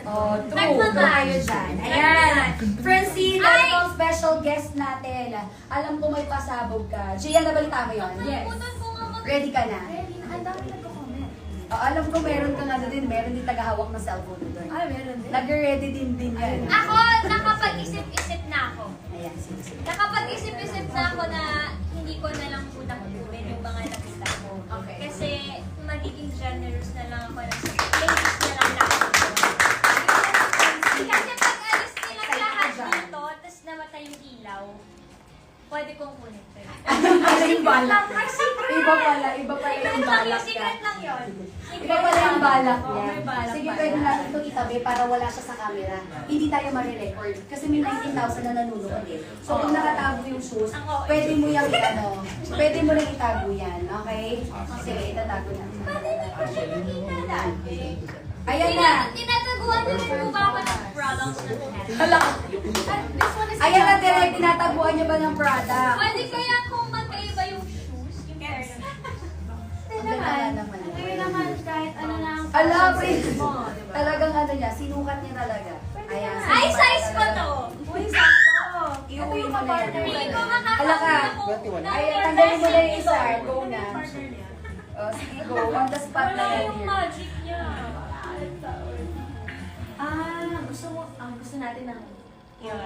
Oh, true. True kayo dyan. Ayan. Francine, ito ang special guest natin. Alam ko may pasabog ka. Gia, nabalita mo yun? Yes. Ready ka na? Ready na. Ang dami nagko-comment. Alam ko meron ka nga din. Meron din tagahawak ng cellphone doon. Ay, meron din. Nag-ready din yan. Ako, nakapag-isip-isip na ako. Ayan, sige. Nakapag-isip-isip na ako na hindi ko na lang muna kukunin yung mga nakita ko. Okay. Kasi magiging generous na lang ako na sa ladies na lang na. Kasi pag alis nila lahat dito, tapos namatay yung ilaw, pwede kong kunin to. Ano yung balak? Iba pala yung balak Secret lang yun. Iba pala yung balak Oo, niya. may balak Sige, pala. pwede natin ito itabi para wala siya sa camera. Hindi tayo marirecord. Kasi may 19,000 na nanonood eh. So kung nakatago yung shoes, pwede mo yung pwede mo lang itago yan. Okay? Sige, itatago na. Pwede na kasi nakita dati. Ayan na! Tinataguan na rin po ba ako ng products ng head? Hala! This one is Ayan na, direct. Tinatabuan niya ba ng product? Pwede kaya kung magkaiba yung shoes, yung pair ng Ang ganda naman. Ngayon naman kahit ano lang. Ala, Prince! mo, diba? Talagang ano niya, sinukat niya talaga. Ayan. Ay, size ko to! Uy, sakto. Iuwi mo na yan. Feeling ko Hala ka. makakapagod ako. Ayan, tanggalin mo na yung isa. Go Ano na. yung partner niya? Oh, sige, go. On the spot na Wala yan. yung magic niya. Gusto natin ng yun.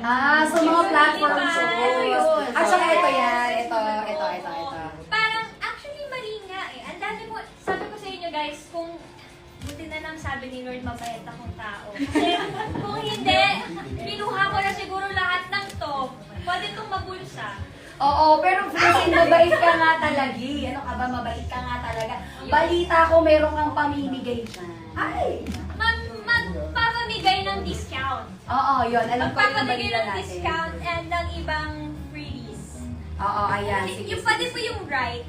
So mga platform Diba? shows. Ito yun. At saka ito yan. Ito. Parang, actually, mali nga eh. Ang dami ko, sabi ko sa inyo guys, kung buti na lang sabi ni Lord, mabait akong tao. Kasi kung hindi, pinuha ko na siguro lahat ng to. Pwede itong mabulsa. Oo, pero Francine, mabait ka nga talaga. Ano ka ba? Mabait ka nga talaga. Balita ko, meron kang pamimigay dyan. Ay! Magpapamigay ng discount. Oo, yun. Alam ko yung Magpapamigay balita ng natin. discount and ng ibang freebies. Oo, ayan. Sige, Yung pwede po yung right.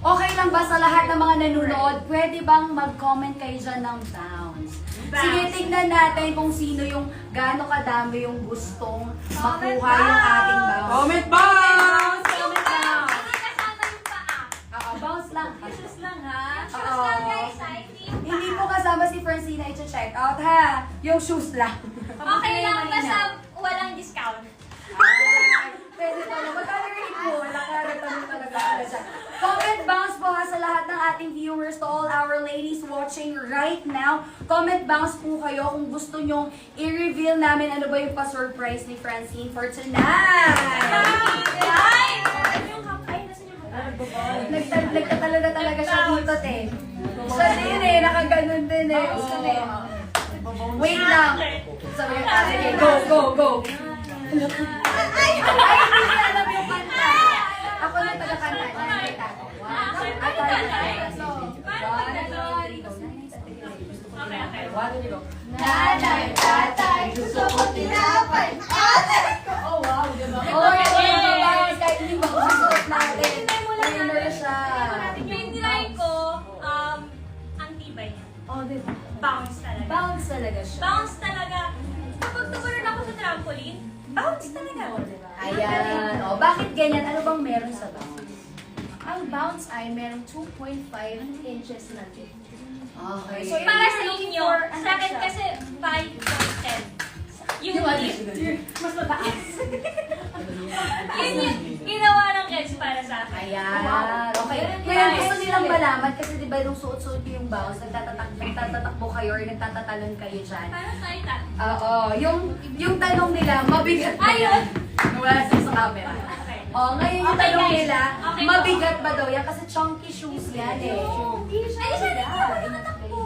Okay lang ba sa lahat ng mga nanonood, pwede bang mag-comment kayo dyan ng bounce? Sige, tignan natin kung sino yung gaano kadami yung gustong makuha yung ating bounce. Comment bounce! Yung bounce, hindi kasama yung paa. Oo, bounce lang. Shoes lang ha. Shoes lang guys, hindi yung Hindi paa. po kasama si Francina i-check out ha. Yung shoes lang. Okay lang, basta walang discount. Ay, pwede pala. Magkano rate mo? Wala ka nagtanong talaga pala siya. Comment bounce po ha sa lahat ng ating viewers, to all our ladies watching right now. Comment bounce po kayo kung gusto nyong i-reveal namin ano ba yung pa-surprise ni Francine for tonight. Ay! Nagtatalaga talaga siya dito, te. Siya din eh, nakaganon din eh. Oo. Wait lang. Sabi ko, sige, go. Ay, hindi niya alam yung kanta. Ako na taga-kanta. Nakita ko. Nanay, tatay, gusto ko tinapay. Oh, wow, diba? Oh, yun, kahit hindi mo susuot natin. Winner siya. Yung try ko, ang tibay niya. Oh, diba? Bounce talaga. Bounce talaga siya. Bounce talaga. Kapag tumalon ako sa trampoline, bounce talaga. Oh, diba? Ayan. O, bakit ganyan? Ano bang meron sa bounce? Ang bounce ay merong 2.5 inches na lift. Okay. So, Para sa inyo, ano sa akin siya? kasi 5.10. Yung Mas mataas. yun yung ginawa ng kids para sa akin. Ayan. Okay. Kaya gusto nilang malaman kasi di ba nung suot-suot yung bounce, nagtatatakbo kayo or nagtatatalon kayo dyan. Para sa ita. Oo. Yung tanong nila, mabigat ba yan? Wala siya sa camera. Okay. Oh, ngayon yung Okay, tanong guys. nila, Okay, mabigat ba daw yan? Kasi chunky shoes yan eh. Hindi siya. Ay, sana hindi ako nakatakbo.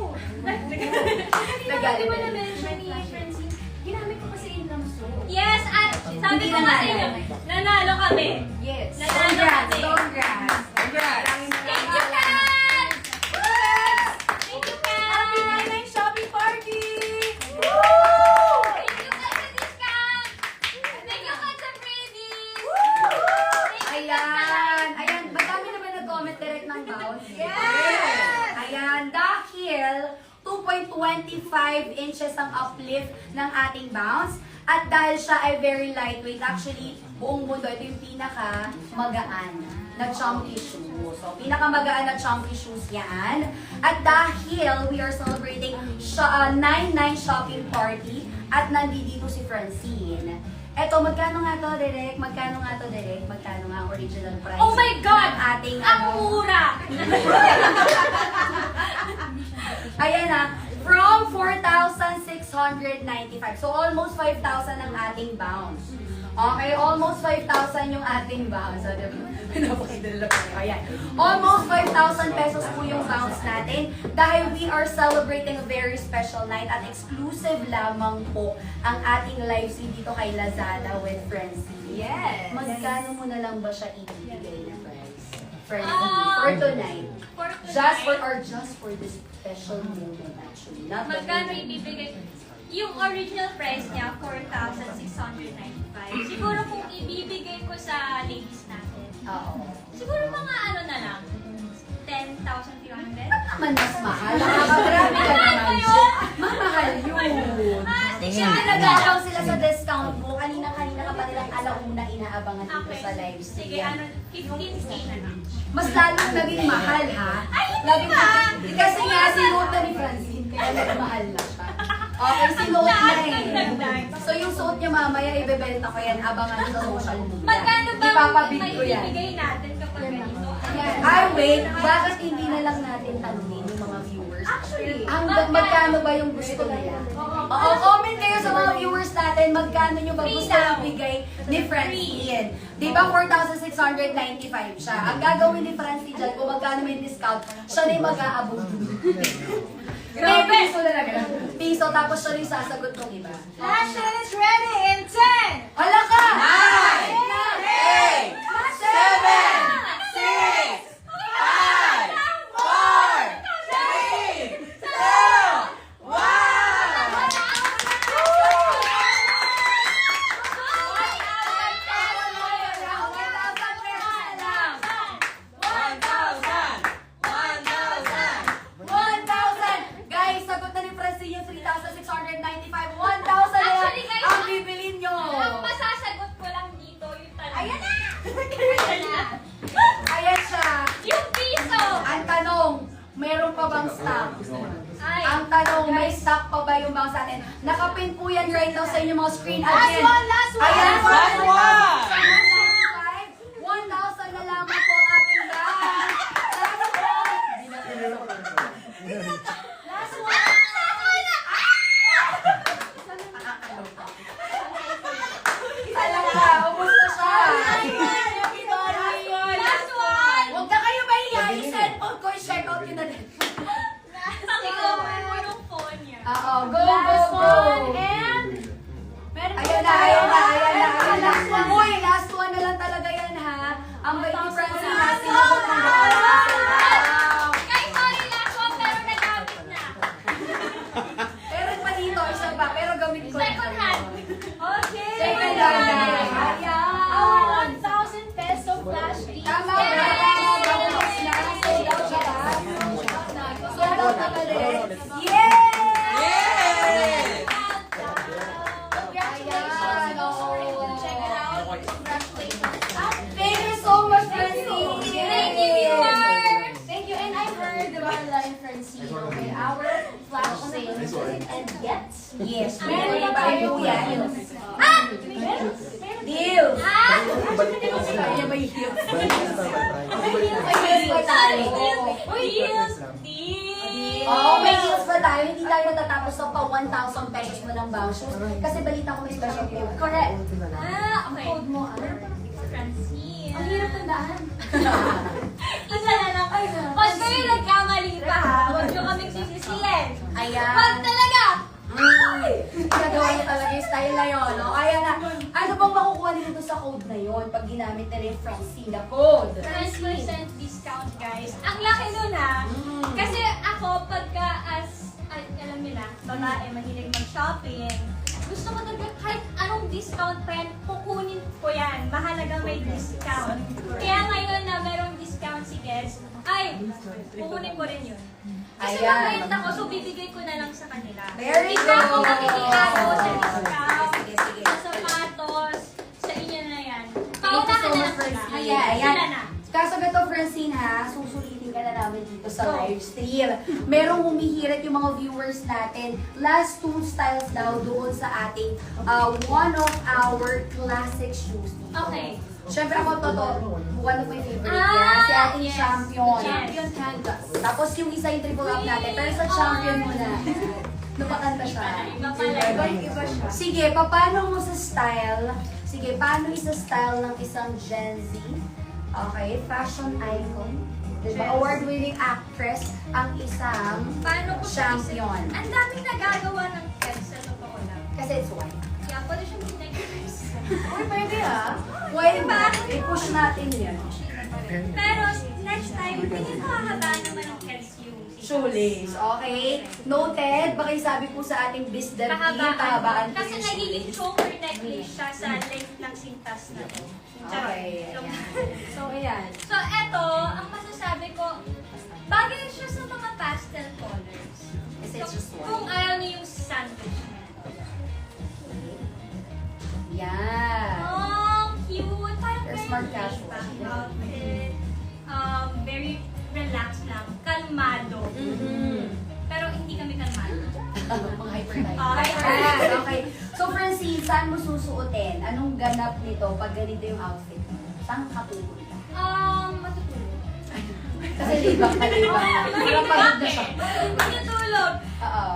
Nagalit Di ba eh. na-mention ni Francine? Ginamit ko kasi in lamso. Yes, at sabi Hindi ko nga sa inyo, nanalo. nanalo kami. Yes. Congrats! Congrats! Congrats! Thank you, Kat! Thank you, Happy Kat! 99 shopping party! Thank you, Kat, sa discount! Thank you, Kat, sa freebies! Thank you, Kat, Ayan, madami naman nag-comment direct ng bounce. Yes! Ayan, dahil 2.25 inches ang uplift ng ating bounce. At dahil siya ay very lightweight, actually, buong mundo, ito yung pinaka magaan. na chunky shoes. So, pinakamagaan na chunky shoes yan. At dahil we are celebrating 9-9 shopping party at nandito si Francine. Eto, magkano nga to, Direk? Magkano nga ang original price? Oh my God! Ng ating, Ang mura! Ayan na, from 4,695. So, almost 5,000 ang ating bounce. Okay, almost 5,000 yung ating bounce. So, pinapakidala ko. Ayan. Almost 5,000 pesos po yung bounce natin dahil we are celebrating a very special night at exclusive lamang po ang ating live stream dito kay Lazada with Francine. Yes. Magkano mo na lang ba siya ibibigay na price? Francine, Ah, for tonight. For tonight, Just for this special moment actually. Not the magkano whole- ibibigay? Yung original price niya, 4,695. Siguro kung ibibigay ko sa ladies natin, Oo. siguro mga ano na lang, 10,300? Naman mas mahal. Nakakagrabe ka naman siya. Mamahal yun. Siyempre nag-aabang sila sa discount mo. Kanina-kanina ka pa nilang alauna inaabangan dito Okay. sa live Sige, stream. ano, 15K na lang. Mas lalong naging mahal, ha? Ay, hindi Laging ba? Kasi nga, sinuot na ni Francine, kaya naging mahal na siya. Okay, sinuot na eh. So yung suot niya mamaya, ibebenta ko yan, abangan sa social media. Magkano ba Ipapabid may ko yan. ibibigay natin kapag ganito? Ay, wait, bakit hindi na lang natin tanungin yung mga viewers? Actually, Magkano ba yung gusto nila? Oo, comment kayo sa mga viewers natin, magkano nyo ba Free gusto daw. ibigay ni Francine? Di ba 4,695 siya? Ang gagawin ni Francine dyan, kung magkano may discount, siya na yung mag-aabot. May piso na lang. Piso, tapos siya rin sasagot ng iba. Lashes ready in 10! Hala ka! 9, 8, 7, 6, 5, 4, 3, 2, 1,000! Guys, sagot na ni Francine yung 3,695. 1,000 na lang Actually, guys, ang bibilin nyo. Ang masasagot ko lang dito yung tanong. Ayan na! Ayan siya. Yung piso! Ang tanong, meron pa bang stock? Ay, Ang tanong, may stock pa ba yung bounce natin? Nakapin po yan right now sa inyong mga screen. Last Again. one, last one! Ayan, Last one! 1,000 na lamang po ang ating bounce. Last one! Last one! Alam ka, ubos na siya. Last one! Huwag na kayo mahiya. Yung cellphone ko, i-check out yun na din. Tingnan mo yung phone niya. Oo, go, Last go, go. one and... Meron Ayan na. Last one. Uy, last one na lang talaga yan, ha? Ang bait ni Francine ha, sinagot ng wow. Guys, sorry, last one pero nagamit na. Meron pa dito, isa pa, pero gamit ko. Second hand. Okay. Second hand. Ayan. Our 1,000 peso flash fee. Tama ba? Tapos na. Sold out siya ba? Sold out na pala eh. Yay! Ayan, oh. Check it out. Congratulations. Thank you so much, Francine. Thank you, viewers. Thank you. And I heard about live Francine. Okay, our flash sale doesn't end yet. Yes, Meron meron na pa tayo po yan. Ah! Meron. Deal! Ah! Kaya may heels. May heels pa Sorry, tayo. deal. Oo, may heels pa tayo. Hindi tayo natatapos sa pa 1,000 pesos mo ng bounce shoes. Kasi balita ko may special code. Correct. Ah, Ang okay. code mo, ano? Francine. Ang hirap tandaan. Isa na lang. Pag kayo nagkamali pa ha, huwag nyo kaming sisisihin. Ayan. Pag talaga, Nagawa niya talaga yung style na yun. No? Ayan na. Ano bang makukuha nito sa code na yun pag ginamit nila yung Francine na code? 10% discount, guys. Ang laki nun ha. Kasi ako, pagka alam nila, babae, mahilig mag-shopping, gusto ko talaga kahit anong discount pa yan, kukunin ko yan. Mahalaga may discount. Kaya ngayon na merong discount si Guess, ay, kukunin ko rin yun. Kasi Ayan. mabenta ko, so bibigay ko na lang sa kanila. Very Hindi na ako good. makikikago sa discount, Sige, sige. sa sapatos, sa inyo na yan. Thank you so Paunahan na much, lang sila. Francine. Ayan. Sila na. Kaso dito sa live stream. Merong humihirit yung mga viewers natin. Last 2 styles daw doon sa ating one of our classic shoes dito. Okay. Siyempre ako one of my favorite Ah, yan. Si ating yes. champion. Champion canvas. Tapos yung isa yung triple up natin. Pero sa champion muna. Napakanta siya. Iba pala. Iba siya. Sige, paano mo sa style? Sige, paano isa-style ng isang Gen Z? Okay, fashion icon. Diba? Award-winning actress ang isang Paano ko siya champion. Ang daming nagagawa ng pets sa totoo lang. Kasi it's white. Kaya pwede siyang pinag-dress. Uy, pwede ah. Pwede ba? I-push natin yan. Pero next time, hindi ko hahabaan naman ng pets yung Shoelace, okay? Noted. Baka sabi po sa ating business team, Pahabaan. pahabaan po Kasi yung nagiging shoelace. choker necklace siya sa length ng sintas na to. Okay, So, ayan. So, ayan. So, eto, ang masasabi ko, bagay siya sa mga pastel colors. Kasi it's just Kung white. ayaw niyo yung sandwich na. Yan. Oh, cute! Parang They're very smart laid casual. back outfit. Very relaxed lang. Kalmado. Pero hindi kami kalmado. Mga hyper type. Hyper. Okay. So, Francine, saan mo susuotin? Anong ganap nito pag ganito yung outfit mo? Saan ka pupunta? Matutulog. Kasi libang ka, libang. Parang pagod na siya. Matutulog. Oo.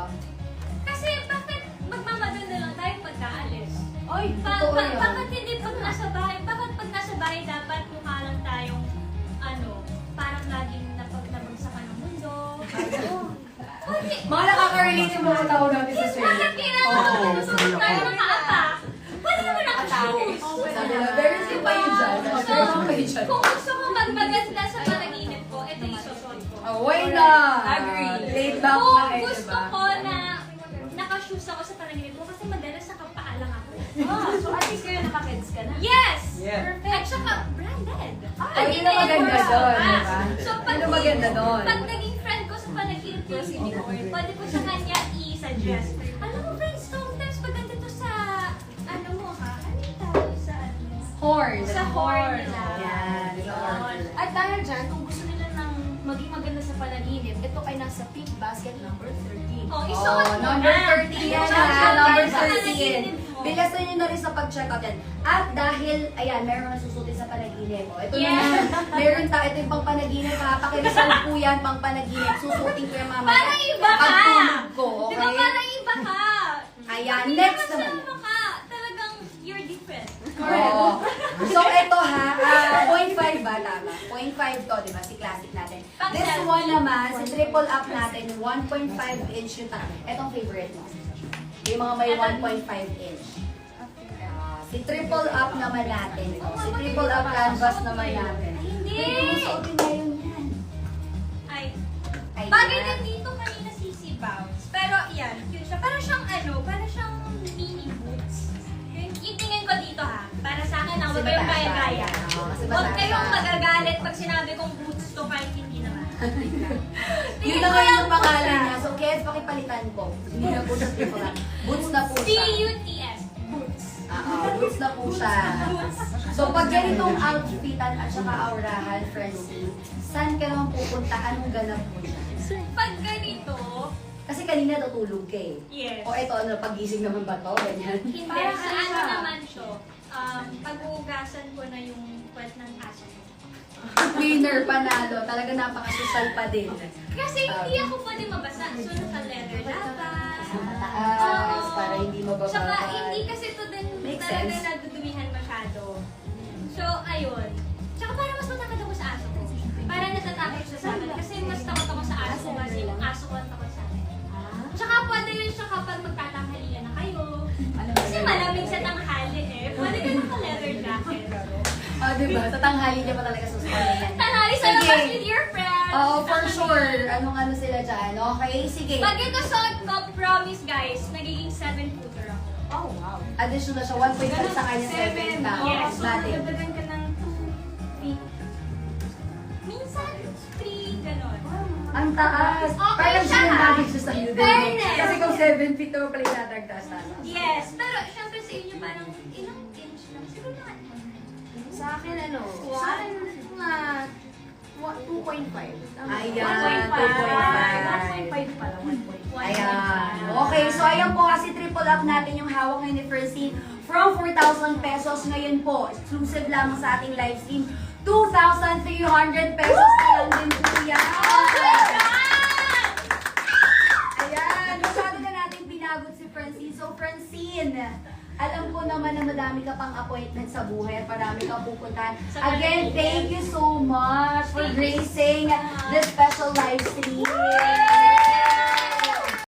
Kasi bakit magmamaganda lang tayo pagkaalis? Oy, totoo yun. Bakit hindi pag nasa bahay? Bakit pag nasa bahay dapat mukha lang tayong parang laging napagsa ka ng mundo? Mga nakaka-relate yung mga tao natin sa Bakit survey. kailangan magsusunod tayo ng kaapa? Pwede naman naka-shoes. Sabi na, very safe pa yun dyan. Very safe pa yun dyan. Kung gusto ko magmaganda sa panaginip ko, ito yung susunod ko. Oh, why not? Agree. Laid back Kung na eh, gusto diba? ko na naka-shoes ako sa panaginip ko kasi madalas nakapaalang ako. So, at least kayo naka-kids ka na. Yes! Yeah. Perfect. At saka branded. Ay, yun ang maganda doon, diba? So, Yun ang maganda doon. Pag naging friend ko sa panaginip ko si Nicole, pwede ko sa kanya i-suggest. Alam mo, friends, sometimes pag ganito sa, mo ha? Ano yung tawag sa Horn. Sa horn nila. Yan. Sa horn. At dahil dyan, kung gusto nila ng maging maganda sa panaginip, ito ay nasa pink basket number 13. Oh, Oh, isuot mo number na. 30 yan Isuot ha. mo Number sa 30 panaginip yan. mo. Bilasan nyo na rin sa pag-check out yan. At dahil, ayan, meron na susutin sa panaginip. O, ito Yeah. naman, meron ito yung pang panaginip ha. Pakiresolve po yan, pang panaginip. Susutin ko yung mamaya. Parang iba ka! Pagtulog ko, Di ba okay? parang iba ka? Ayan, Hindi next naman naman. sama ka. Talagang you're different. Oo. So, ito ha, 0.5 ba? Tama. 0.5 to, di ba? Si classic natin. Pang This selfie. one naman, si triple up natin, 1.5 inch yung Etong favorite mo. Yung mga may 1.5 inch. Si triple up naman natin. Si triple up canvas naman natin. Hindi. Pwede mo suotin na yun yan. Ay, Ay, bagay yan. din dito kanina si Bounce. Pero yan, yun siya. Parang siyang parang siyang mini boots. Yung tingin ko dito ha, para sa akin ako Kasi ba yung mataas kaya-kaya. pa. Oo, kasi Huwag mataas kayong pa. magagalit pag sinabi kong boots to kahit hindi naman. Yun na ngayon yung pangalan niya. So, kaya pakipalitan ko. Hindi na po siya triple up. Boots na po siya. B-U-T-S. Boots. Boots na po siya. So, pag ganitong outfitan at saka aurahan, Francine, saan ka naman pupunta? Anong ganap mo siya? Pag ganito, Kasi kanina tutulog ka eh. yes. O eto, ano, pagising naman ba to? Ganyan. Hindi, Parang sa ano ano siya? naman siya, pag-uugasan ko na yung kwet ng aso ko. Winner panalo. Talaga napaka-social pa din. Kasi hindi ako pwede mabasa, so naka-leather dapat. Mataas, para hindi mabababa. Tsaka hindi kasi ito din Makes talaga sense. nadudumihan masyado. So, ayun. Tsaka para mas matakot ako sa aso ko. Para natatakot siya sa akin. Kasi mas takot ako sa aso ko kasi yung aso ko ang takot sa akin. Tsaka pwede yun siya kapag magtatanghalian na kayo. Kasi malamig sa tanghali eh. Pwede ka naka-leather jacket. Diba? Sa tanghali niya pa talaga susunod yan. Tanghali sa Sige. labas with your friends. For sure. Anong sila dyan. Okay, sige. Pag ito suot ko, promise guys, nagiging 7-footer ako. Oh, wow. Additional siya. 1.5 sa kanya 7 ka. Yes. Natin. Dagdagan ka ng 2 feet. Minsan, 3, ganon. Ang taas. Okay Parang siya, ha? sinabagay siya sa iyo din. Fairness. Kasi kung 7 feet to pala itatagtaas tama. Yes, pero syempre sa inyo parang ilang inch lang. Siguro na. Sa akin, ano? One? Sa akin, mga 2.5. Ayan, 1.5 pala, 1.5. Ayan. Okay, so ayan po kasi triple up natin yung hawak ngayon ni Francine from 4,000 pesos. Ngayon po, exclusive lamang sa ating live stream, 2,300 pesos na lang din po yan. Ayan, masyado na natin pinagot si Francine. So Francine, alam ko naman na madami ka pang appointment sa buhay at marami kang pupuntahan. Again, thank you so much for gracing this special live stream.